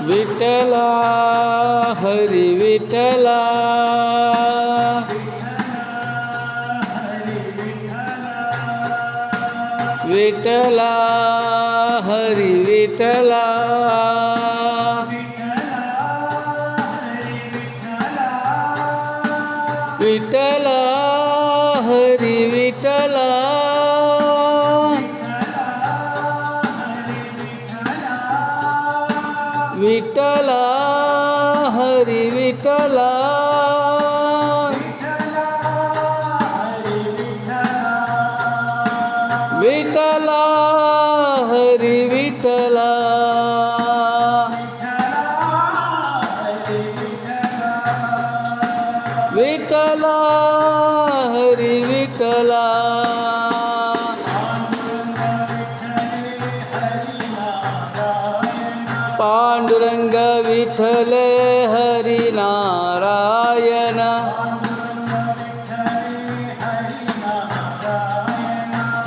विठ्ठला हरी विठ्ठला विठ्ठला हरी विठ्ठला विठ्ठला हरी विठ्ठला विठ्ठला हरी विठ्ठला विठ्ठला हरी विठ्ठला विठ्ठला हरी विठ्ठला पांडुरंग विठ्ठल हरी नारायण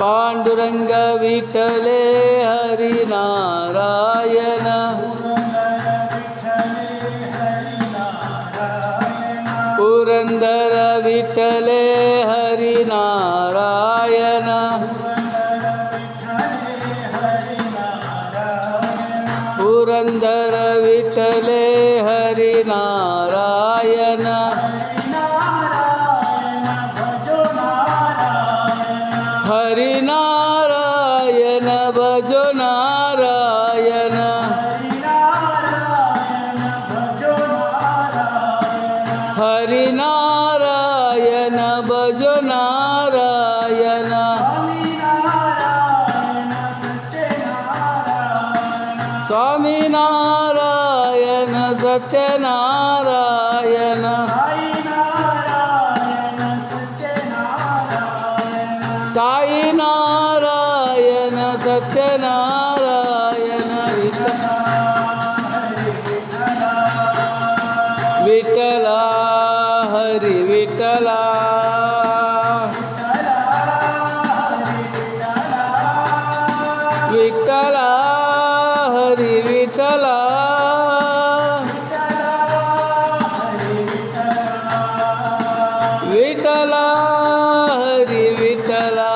पांडुरंग विठ्ठल हरी नारायण पुरंदर विठ्ठल हरी नारायण पुरंदर विठ्ठल हरी नारायण हरी नारायण भजो नारायण हरी नारायण भजो नारायण स्वामी नारायण सत्यनारायण साई नारायण सत्यनारायण विठ्ठला हरी विठ्ठला विठ्ठला हरी विठ्ठला विठ्ठला हरी विठ्ठला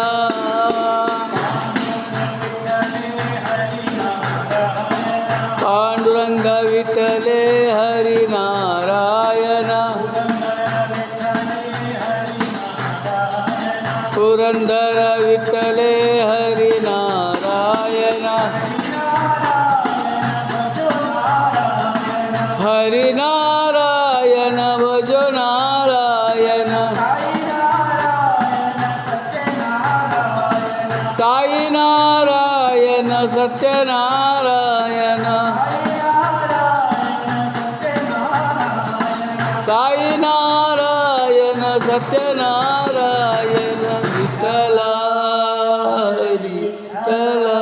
पांडुरंग विठ्ठल हरी नारायण पुरंदर विठ्ठल हरी नारायण हरी नारायण भजो नारायण साई नारायण सत्यनारायण साई नारायण सत्यनारायण विठ्ठला हरी विठ्ठला